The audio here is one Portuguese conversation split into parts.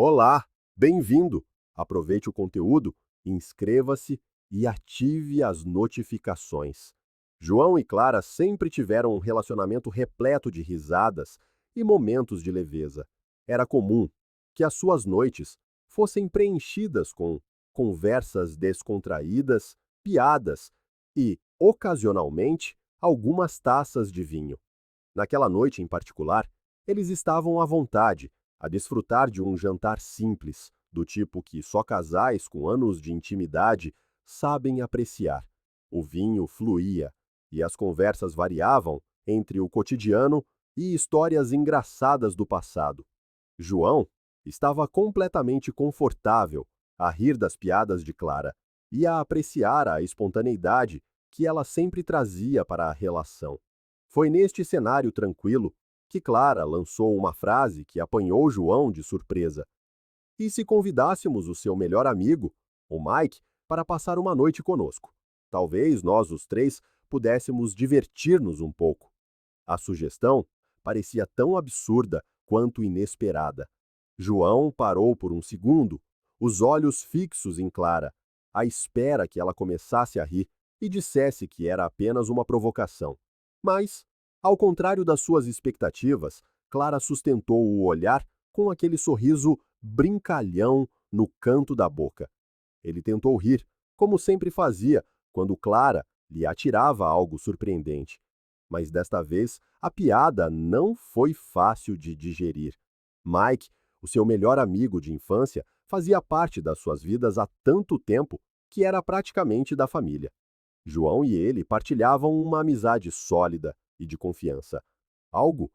Olá, bem-vindo! Aproveite o conteúdo, inscreva-se e ative as notificações. João e Clara sempre tiveram um relacionamento repleto de risadas e momentos de leveza. Era comum que as suas noites fossem preenchidas com conversas descontraídas, piadas e, ocasionalmente, algumas taças de vinho. Naquela noite em particular, eles estavam à vontade, a desfrutar de um jantar simples, do tipo que só casais com anos de intimidade sabem apreciar. O vinho fluía e as conversas variavam entre o cotidiano e histórias engraçadas do passado. João estava completamente confortável a rir das piadas de Clara e a apreciar a espontaneidade que ela sempre trazia para a relação. Foi neste cenário tranquilo que Clara lançou uma frase que apanhou João de surpresa. E se convidássemos o seu melhor amigo, o Mike, para passar uma noite conosco? Talvez nós os três pudéssemos divertir-nos um pouco. A sugestão parecia tão absurda quanto inesperada. João parou por um segundo, os olhos fixos em Clara, à espera que ela começasse a rir e dissesse que era apenas uma provocação. Mas, ao contrário das suas expectativas, Clara sustentou o olhar com aquele sorriso brincalhão no canto da boca. Ele tentou rir, como sempre fazia, quando Clara lhe atirava algo surpreendente. Mas desta vez a piada não foi fácil de digerir. Mike, o seu melhor amigo de infância, fazia parte das suas vidas há tanto tempo que era praticamente da família. João e ele partilhavam uma amizade sólida e de confiança, algo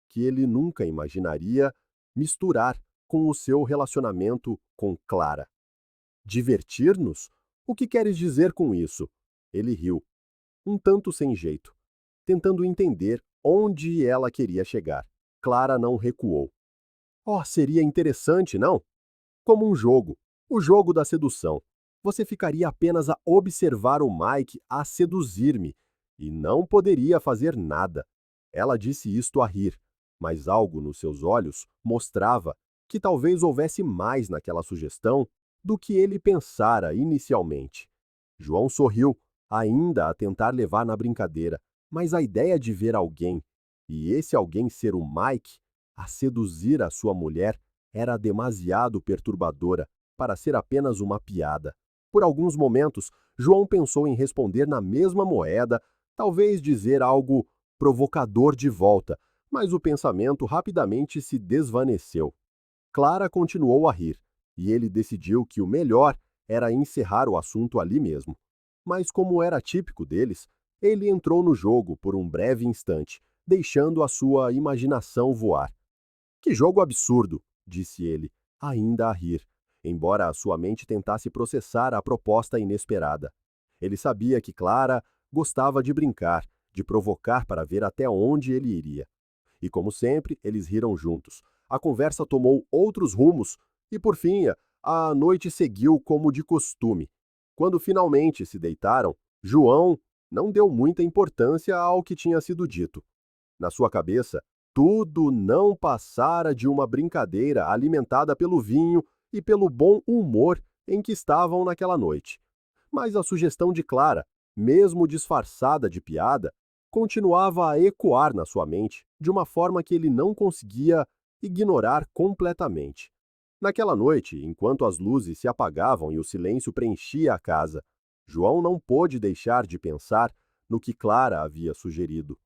que ele nunca imaginaria misturar com o seu relacionamento com Clara. Divertir-nos? O que queres dizer com isso? Ele riu, um tanto sem jeito, tentando entender onde ela queria chegar. Clara não recuou. Oh, seria interessante, não? Como um jogo, o jogo da sedução. Você ficaria apenas a observar o Mike a seduzir-me e não poderia fazer nada. Ela disse isto a rir, mas algo nos seus olhos mostrava que talvez houvesse mais naquela sugestão do que ele pensara inicialmente. João sorriu, ainda a tentar levar na brincadeira, mas a ideia de ver alguém, e esse alguém ser o Mike, a seduzir a sua mulher, era demasiado perturbadora para ser apenas uma piada. Por alguns momentos, João pensou em responder na mesma moeda, talvez dizer algo provocador de volta, mas o pensamento rapidamente se desvaneceu. Clara continuou a rir, e ele decidiu que o melhor era encerrar o assunto ali mesmo. Mas, como era típico deles, ele entrou no jogo por um breve instante, deixando a sua imaginação voar. Que jogo absurdo, disse ele, ainda a rir, embora a sua mente tentasse processar a proposta inesperada. Ele sabia que Clara gostava de brincar, de provocar para ver até onde ele iria. E como sempre, eles riram juntos. A conversa tomou outros rumos e, por fim, a noite seguiu como de costume. Quando finalmente se deitaram, João não deu muita importância ao que tinha sido dito. Na sua cabeça, tudo não passara de uma brincadeira alimentada pelo vinho e pelo bom humor em que estavam naquela noite. Mas a sugestão de Clara, mesmo disfarçada de piada, continuava a ecoar na sua mente de uma forma que ele não conseguia ignorar completamente. Naquela noite, enquanto as luzes se apagavam e o silêncio preenchia a casa, João não pôde deixar de pensar no que Clara havia sugerido.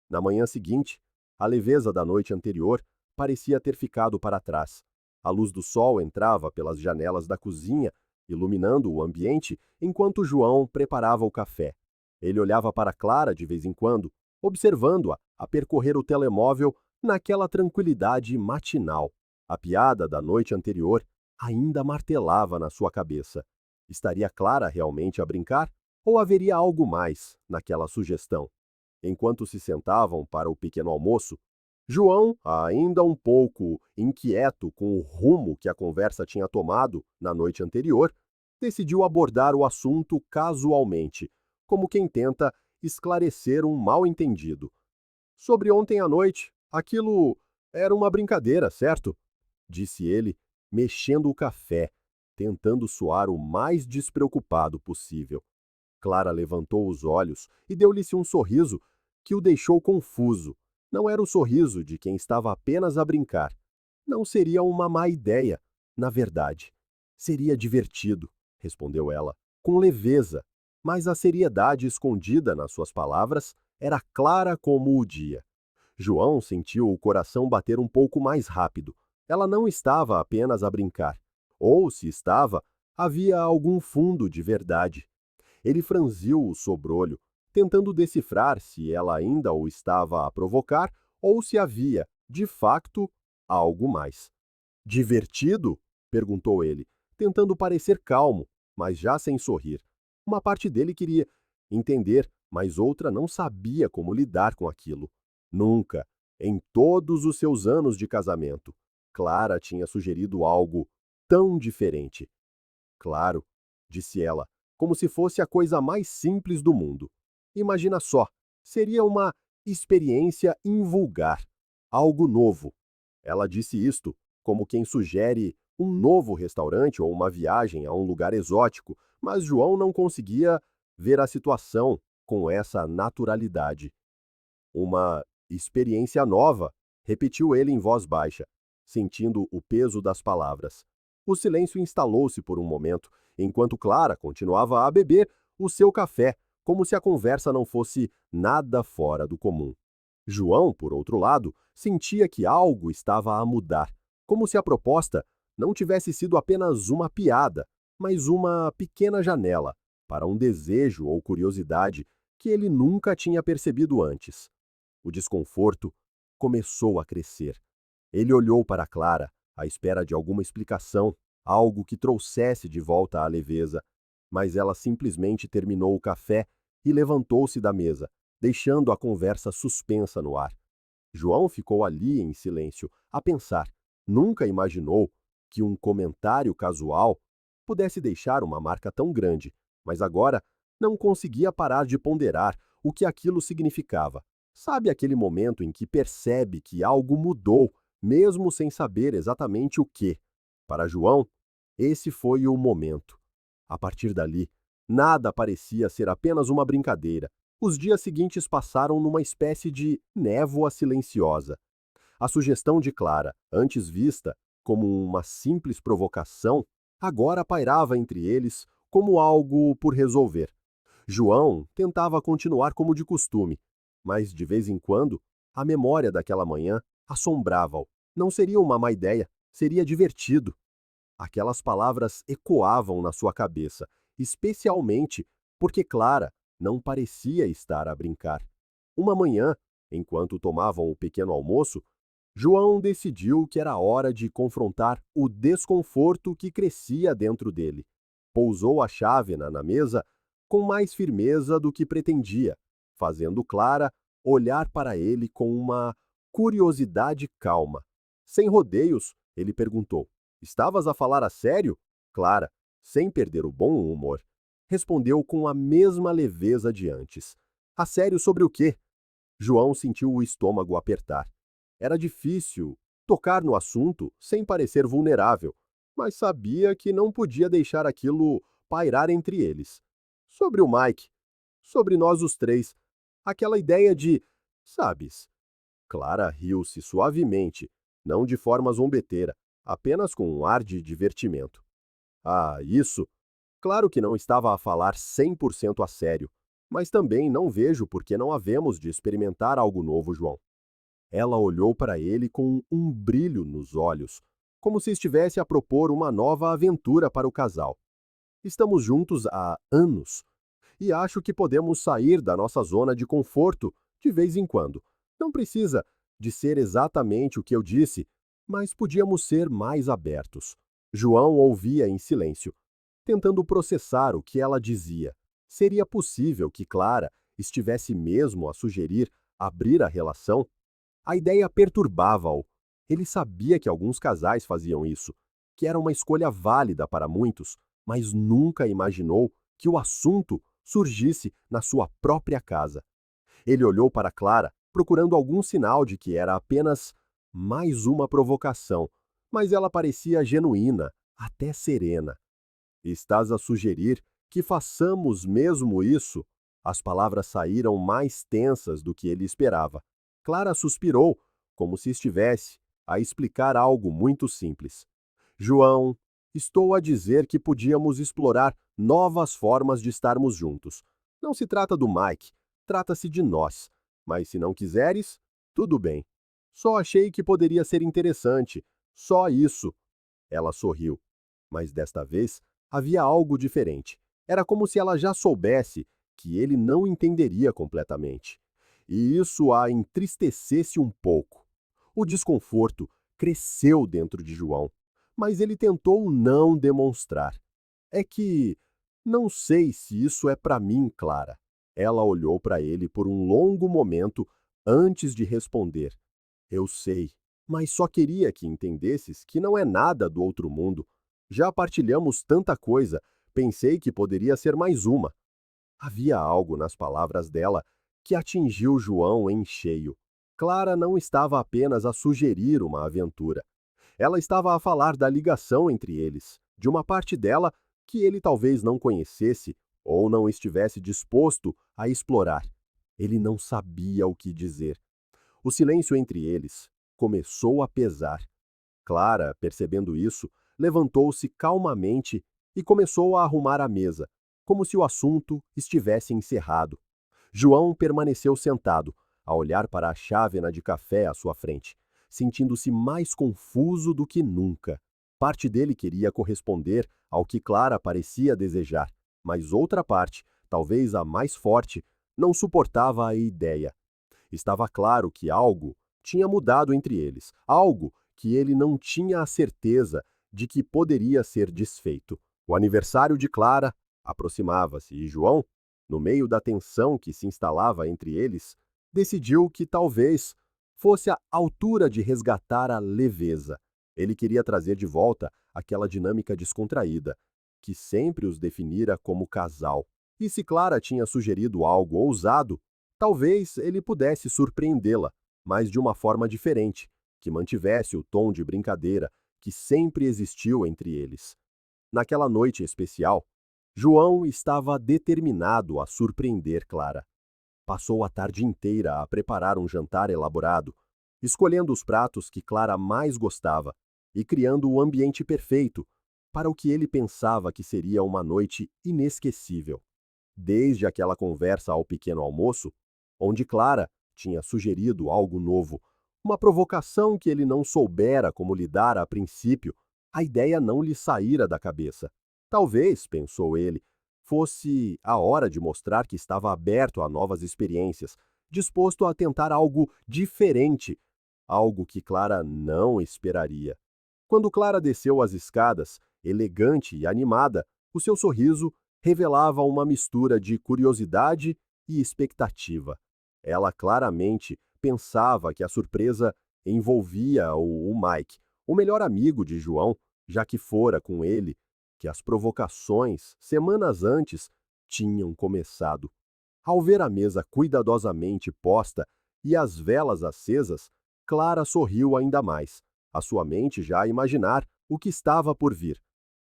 Na manhã seguinte, a leveza da noite anterior parecia ter ficado para trás. A luz do sol entrava pelas janelas da cozinha, iluminando o ambiente enquanto João preparava o café. Ele olhava para Clara de vez em quando, observando-a a percorrer o telemóvel naquela tranquilidade matinal. A piada da noite anterior ainda martelava na sua cabeça. Estaria Clara realmente a brincar? Ou haveria algo mais naquela sugestão? Enquanto se sentavam para o pequeno almoço, João, ainda um pouco inquieto com o rumo que a conversa tinha tomado na noite anterior, decidiu abordar o assunto casualmente, como quem tenta esclarecer um mal-entendido. Sobre ontem à noite, aquilo era uma brincadeira, certo? Disse ele, mexendo o café, tentando soar o mais despreocupado possível. Clara levantou os olhos e deu-lhe um sorriso que o deixou confuso. Não era o sorriso de quem estava apenas a brincar. Não seria uma má ideia, na verdade. Seria divertido, respondeu ela, com leveza, mas a seriedade escondida nas suas palavras era clara como o dia. João sentiu o coração bater um pouco mais rápido. Ela não estava apenas a brincar. Ou, se estava, havia algum fundo de verdade. Ele franziu o sobrolho, tentando decifrar se ela ainda o estava a provocar ou se havia, de facto, algo mais. Divertido? Perguntou ele, tentando parecer calmo, mas já sem sorrir. Uma parte dele queria entender, mas outra não sabia como lidar com aquilo. Nunca, em todos os seus anos de casamento, Clara tinha sugerido algo tão diferente. Claro, disse ela, como se fosse a coisa mais simples do mundo. Imagina só, seria uma experiência invulgar, algo novo. Ela disse isto como quem sugere um novo restaurante ou uma viagem a um lugar exótico, mas João não conseguia ver a situação com essa naturalidade. Uma experiência nova, repetiu ele em voz baixa, sentindo o peso das palavras. O silêncio instalou-se por um momento, enquanto Clara continuava a beber o seu café, como se a conversa não fosse nada fora do comum. João, por outro lado, sentia que algo estava a mudar, como se a proposta não tivesse sido apenas uma piada, mas uma pequena janela para um desejo ou curiosidade que ele nunca tinha percebido antes. O desconforto começou a crescer. Ele olhou para Clara, à espera de alguma explicação, algo que trouxesse de volta a leveza, mas ela simplesmente terminou o café e levantou-se da mesa, deixando a conversa suspensa no ar. João ficou ali em silêncio, a pensar. Nunca imaginou que um comentário casual pudesse deixar uma marca tão grande, mas agora não conseguia parar de ponderar o que aquilo significava. Sabe aquele momento em que percebe que algo mudou, mesmo sem saber exatamente o que? Para João, esse foi o momento. A partir dali, nada parecia ser apenas uma brincadeira. Os dias seguintes passaram numa espécie de névoa silenciosa. A sugestão de Clara, antes vista como uma simples provocação, agora pairava entre eles como algo por resolver. João tentava continuar como de costume, mas de vez em quando, a memória daquela manhã assombrava-o. Não seria uma má ideia, seria divertido. Aquelas palavras ecoavam na sua cabeça, especialmente porque Clara não parecia estar a brincar. Uma manhã, enquanto tomavam o pequeno almoço, João decidiu que era hora de confrontar o desconforto que crescia dentro dele. Pousou a chávena na mesa com mais firmeza do que pretendia, fazendo Clara olhar para ele com uma curiosidade calma. Sem rodeios, ele perguntou: Estavas a falar a sério? Clara, sem perder o bom humor, respondeu com a mesma leveza de antes. A sério sobre o quê? João sentiu o estômago apertar. Era difícil tocar no assunto sem parecer vulnerável, mas sabia que não podia deixar aquilo pairar entre eles. Sobre o Mike, sobre nós os três, aquela ideia de, sabes? Clara riu-se suavemente, não de forma zombeteira, apenas com um ar de divertimento. Ah, isso? Claro que não estava a falar 100% a sério, mas também não vejo por que não havemos de experimentar algo novo, João. Ela olhou para ele com um brilho nos olhos, como se estivesse a propor uma nova aventura para o casal. Estamos juntos há anos e acho que podemos sair da nossa zona de conforto de vez em quando. Não precisa de ser exatamente o que eu disse, mas podíamos ser mais abertos. João ouvia em silêncio, tentando processar o que ela dizia. Seria possível que Clara estivesse mesmo a sugerir abrir a relação? A ideia perturbava-o. Ele sabia que alguns casais faziam isso, que era uma escolha válida para muitos, mas nunca imaginou que o assunto surgisse na sua própria casa. Ele olhou para Clara, procurando algum sinal de que era apenas mais uma provocação, mas ela parecia genuína, até serena. Estás a sugerir que façamos mesmo isso? As palavras saíram mais tensas do que ele esperava. Clara suspirou, como se estivesse a explicar algo muito simples. João, estou a dizer que podíamos explorar novas formas de estarmos juntos. Não se trata do Mike, trata-se de nós. Mas se não quiseres, tudo bem. Só achei que poderia ser interessante. Só isso. Ela sorriu. Mas desta vez havia algo diferente. Era como se ela já soubesse que ele não entenderia completamente. E isso a entristecesse um pouco. O desconforto cresceu dentro de João, mas ele tentou não demonstrar. É que não sei se isso é para mim, Clara. Ela olhou para ele por um longo momento antes de responder. Eu sei, mas só queria que entendesses que não é nada do outro mundo. Já partilhamos tanta coisa, pensei que poderia ser mais uma. Havia algo nas palavras dela que atingiu João em cheio. Clara não estava apenas a sugerir uma aventura. Ela estava a falar da ligação entre eles, de uma parte dela que ele talvez não conhecesse ou não estivesse disposto a explorar. Ele não sabia o que dizer. O silêncio entre eles começou a pesar. Clara, percebendo isso, levantou-se calmamente e começou a arrumar a mesa, como se o assunto estivesse encerrado. João permaneceu sentado, a olhar para a chávena de café à sua frente, sentindo-se mais confuso do que nunca. Parte dele queria corresponder ao que Clara parecia desejar, mas outra parte, talvez a mais forte, não suportava a ideia. Estava claro que algo tinha mudado entre eles, algo que ele não tinha a certeza de que poderia ser desfeito. O aniversário de Clara aproximava-se e João, no meio da tensão que se instalava entre eles, decidiu que talvez fosse a altura de resgatar a leveza. Ele queria trazer de volta aquela dinâmica descontraída, que sempre os definira como casal. E se Clara tinha sugerido algo ousado, talvez ele pudesse surpreendê-la, mas de uma forma diferente, que mantivesse o tom de brincadeira que sempre existiu entre eles. Naquela noite especial, João estava determinado a surpreender Clara. Passou a tarde inteira a preparar um jantar elaborado, escolhendo os pratos que Clara mais gostava e criando o ambiente perfeito para o que ele pensava que seria uma noite inesquecível. Desde aquela conversa ao pequeno almoço, onde Clara tinha sugerido algo novo, uma provocação que ele não soubera como lidar a princípio, a ideia não lhe saíra da cabeça. Talvez, pensou ele, fosse a hora de mostrar que estava aberto a novas experiências, disposto a tentar algo diferente, algo que Clara não esperaria. Quando Clara desceu as escadas, elegante e animada, o seu sorriso revelava uma mistura de curiosidade e expectativa. Ela claramente pensava que a surpresa envolvia o Mike, o melhor amigo de João, já que fora com ele que as provocações, semanas antes, tinham começado. Ao ver a mesa cuidadosamente posta e as velas acesas, Clara sorriu ainda mais, a sua mente já a imaginar o que estava por vir.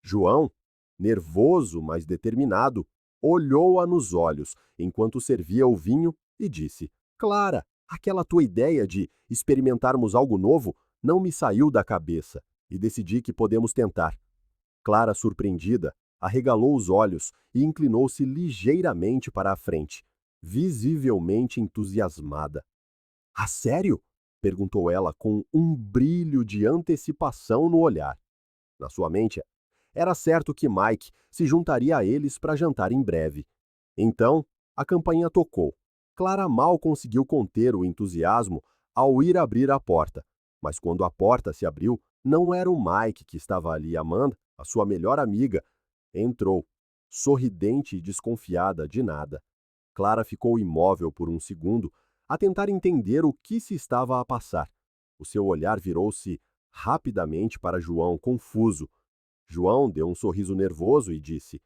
João, nervoso, mas determinado, olhou-a nos olhos enquanto servia o vinho e disse: Clara, aquela tua ideia de experimentarmos algo novo não me saiu da cabeça e decidi que podemos tentar. Clara, surpreendida, arregalou os olhos e inclinou-se ligeiramente para a frente, visivelmente entusiasmada. Ah, sério? Perguntou ela com um brilho de antecipação no olhar. Na sua mente, era certo que Mike se juntaria a eles para jantar em breve. Então, a campainha tocou. Clara mal conseguiu conter o entusiasmo ao ir abrir a porta. Mas quando a porta se abriu, não era o Mike que estava ali. Amanda, a sua melhor amiga, entrou, sorridente e desconfiada de nada. Clara ficou imóvel por um segundo, a tentar entender o que se estava a passar. O seu olhar virou-se rapidamente para João, confuso. João deu um sorriso nervoso e disse: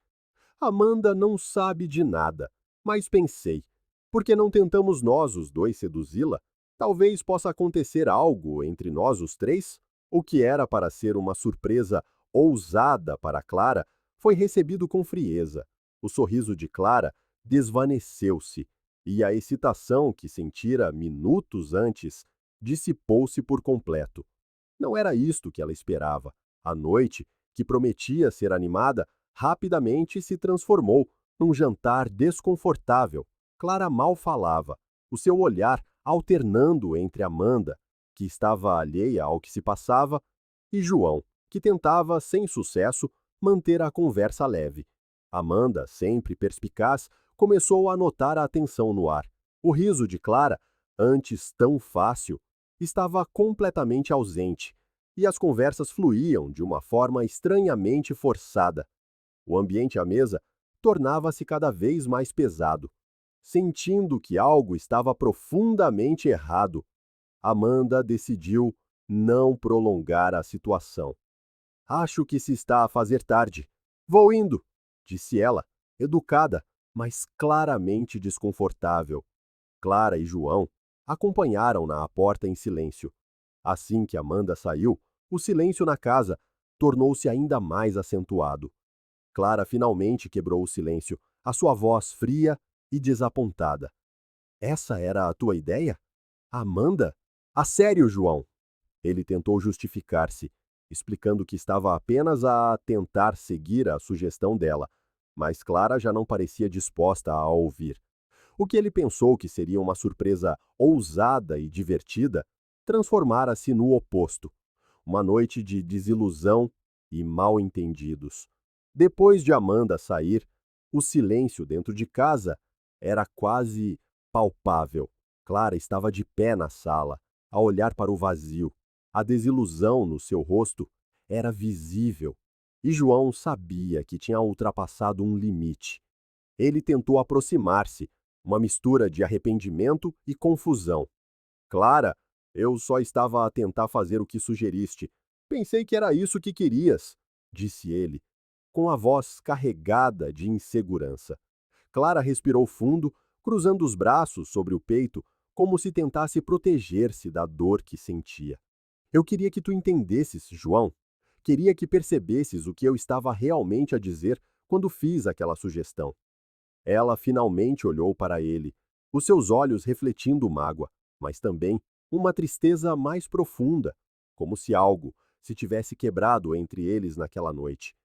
Amanda não sabe de nada, mas pensei, por que não tentamos nós os dois seduzi-la? Talvez possa acontecer algo entre nós os três? O que era para ser uma surpresa ousada para Clara foi recebido com frieza. O sorriso de Clara desvaneceu-se e a excitação que sentira minutos antes dissipou-se por completo. Não era isto que ela esperava. A noite, que prometia ser animada, rapidamente se transformou num jantar desconfortável. Clara mal falava, o seu olhar alternando entre Amanda, que estava alheia ao que se passava, e João, que tentava, sem sucesso, manter a conversa leve. Amanda, sempre perspicaz, começou a notar a tensão no ar. O riso de Clara, antes tão fácil, estava completamente ausente, e as conversas fluíam de uma forma estranhamente forçada. O ambiente à mesa tornava-se cada vez mais pesado. Sentindo que algo estava profundamente errado, Amanda decidiu não prolongar a situação. Acho que se está a fazer tarde. Vou indo, disse ela, educada, mas claramente desconfortável. Clara e João acompanharam-na à porta em silêncio. Assim que Amanda saiu, o silêncio na casa tornou-se ainda mais acentuado. Clara finalmente quebrou o silêncio, a sua voz fria e desapontada. Essa era a tua ideia? Amanda? A sério, João? Ele tentou justificar-se, explicando que estava apenas a tentar seguir a sugestão dela, mas Clara já não parecia disposta a ouvir. O que ele pensou que seria uma surpresa ousada e divertida transformara-se no oposto, uma noite de desilusão e mal-entendidos. Depois de Amanda sair, o silêncio dentro de casa era quase palpável. Clara estava de pé na sala, a olhar para o vazio. A desilusão no seu rosto era visível, e João sabia que tinha ultrapassado um limite. Ele tentou aproximar-se, uma mistura de arrependimento e confusão. Clara, eu só estava a tentar fazer o que sugeriste. Pensei que era isso que querias, disse ele, com a voz carregada de insegurança. Clara respirou fundo, cruzando os braços sobre o peito, como se tentasse proteger-se da dor que sentia. Eu queria que tu entendesses, João. Queria que percebesses o que eu estava realmente a dizer quando fiz aquela sugestão. Ela finalmente olhou para ele, os seus olhos refletindo mágoa, mas também uma tristeza mais profunda, como se algo se tivesse quebrado entre eles naquela noite.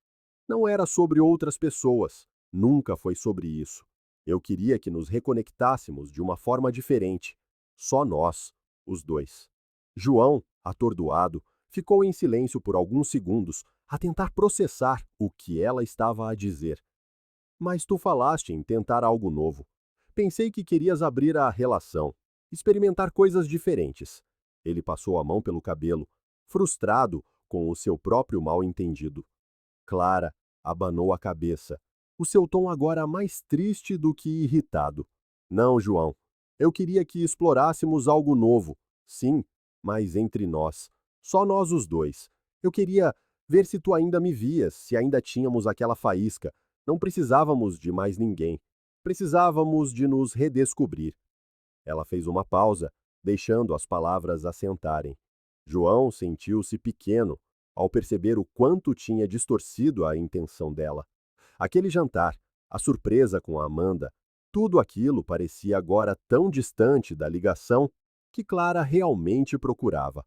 Não era sobre outras pessoas, nunca foi sobre isso. Eu queria que nos reconectássemos de uma forma diferente. Só nós, os dois. João, atordoado, ficou em silêncio por alguns segundos a tentar processar o que ela estava a dizer. Mas tu falaste em tentar algo novo. Pensei que querias abrir a relação, experimentar coisas diferentes. Ele passou a mão pelo cabelo, frustrado com o seu próprio mal-entendido. Clara abanou a cabeça, o seu tom agora mais triste do que irritado. Não, João. Eu queria que explorássemos algo novo. Sim, mas entre nós. Só nós os dois. Eu queria ver se tu ainda me vias, se ainda tínhamos aquela faísca. Não precisávamos de mais ninguém. Precisávamos de nos redescobrir. Ela fez uma pausa, deixando as palavras assentarem. João sentiu-se pequeno ao perceber o quanto tinha distorcido a intenção dela. Aquele jantar, a surpresa com a Amanda, tudo aquilo parecia agora tão distante da ligação que Clara realmente procurava.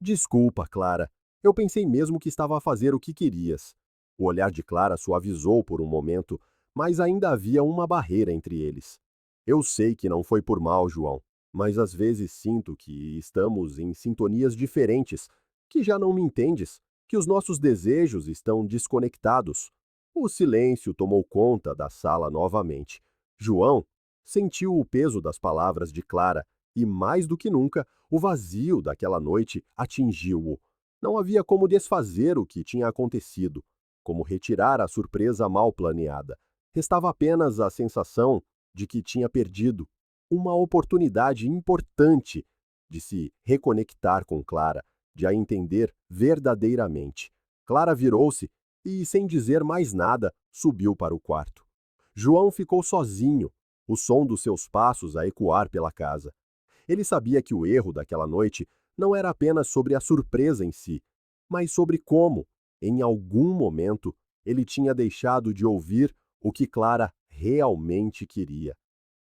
Desculpa, Clara. Eu pensei mesmo que estava a fazer o que querias. O olhar de Clara suavizou por um momento, mas ainda havia uma barreira entre eles. Eu sei que não foi por mal, João, mas às vezes sinto que estamos em sintonias diferentes, que já não me entendes, que os nossos desejos estão desconectados. O silêncio tomou conta da sala novamente. João sentiu o peso das palavras de Clara e, mais do que nunca, o vazio daquela noite atingiu-o. Não havia como desfazer o que tinha acontecido, como retirar a surpresa mal planeada. Restava apenas a sensação de que tinha perdido uma oportunidade importante de se reconectar com Clara, de a entender verdadeiramente. Clara virou-se e, sem dizer mais nada, subiu para o quarto. João ficou sozinho, o som dos seus passos a ecoar pela casa. Ele sabia que o erro daquela noite não era apenas sobre a surpresa em si, mas sobre como, em algum momento, ele tinha deixado de ouvir o que Clara realmente queria.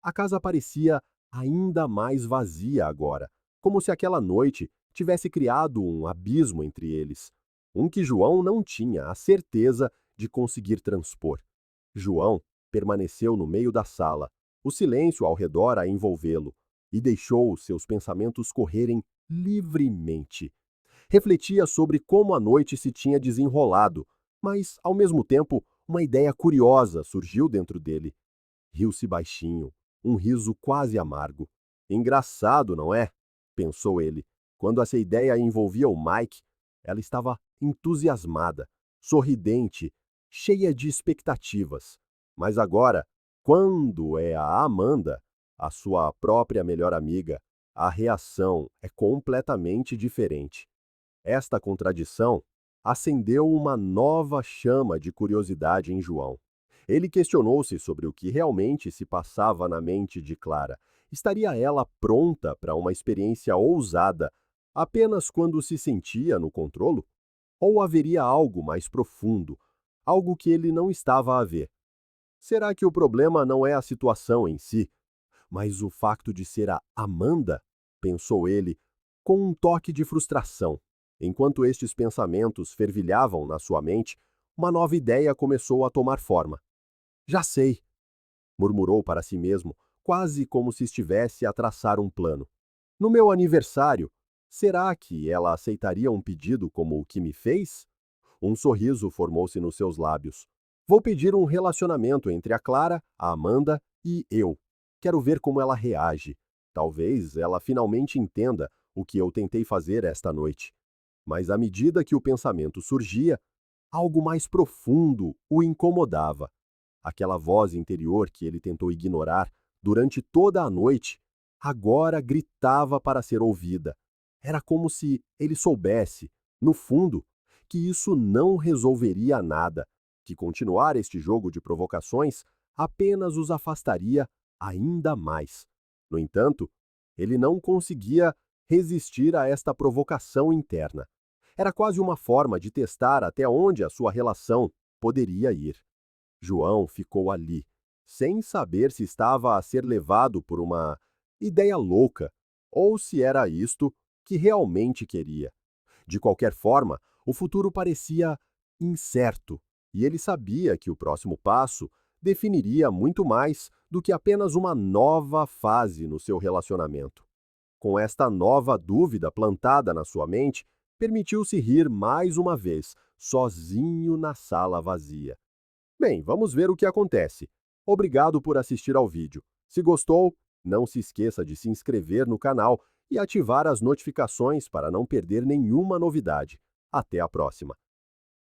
A casa parecia ainda mais vazia agora, como se aquela noite tivesse criado um abismo entre eles, um que João não tinha a certeza de conseguir transpor. João permaneceu no meio da sala, o silêncio ao redor a envolvê-lo, e deixou os seus pensamentos correrem livremente. Refletia sobre como a noite se tinha desenrolado, mas, ao mesmo tempo, uma ideia curiosa surgiu dentro dele. Riu-se baixinho, um riso quase amargo. Engraçado, não é? Pensou ele. Quando essa ideia envolvia o Mike, ela estava entusiasmada, sorridente, cheia de expectativas. Mas agora, quando é a Amanda, a sua própria melhor amiga, a reação é completamente diferente. Esta contradição acendeu uma nova chama de curiosidade em João. Ele questionou-se sobre o que realmente se passava na mente de Clara. Estaria ela pronta para uma experiência ousada apenas quando se sentia no controlo? Ou haveria algo mais profundo, algo que ele não estava a ver? Será que o problema não é a situação em si, mas o facto de ser a Amanda? Pensou ele, com um toque de frustração. Enquanto estes pensamentos fervilhavam na sua mente, uma nova ideia começou a tomar forma. Já sei, murmurou para si mesmo, quase como se estivesse a traçar um plano. No meu aniversário, será que ela aceitaria um pedido como o que me fez? Um sorriso formou-se nos seus lábios. Vou pedir um relacionamento entre a Clara, a Amanda e eu. Quero ver como ela reage. Talvez ela finalmente entenda o que eu tentei fazer esta noite. Mas à medida que o pensamento surgia, algo mais profundo o incomodava. Aquela voz interior que ele tentou ignorar durante toda a noite, agora gritava para ser ouvida. Era como se ele soubesse, no fundo, que isso não resolveria nada, que continuar este jogo de provocações apenas os afastaria ainda mais. No entanto, ele não conseguia resistir a esta provocação interna. Era quase uma forma de testar até onde a sua relação poderia ir. João ficou ali, sem saber se estava a ser levado por uma ideia louca ou se era isto que realmente queria. De qualquer forma, o futuro parecia incerto e ele sabia que o próximo passo definiria muito mais do que apenas uma nova fase no seu relacionamento. Com esta nova dúvida plantada na sua mente, permitiu-se rir mais uma vez, sozinho na sala vazia. Bem, vamos ver o que acontece. Obrigado por assistir ao vídeo. Se gostou, não se esqueça de se inscrever no canal e ativar as notificações para não perder nenhuma novidade. Até a próxima!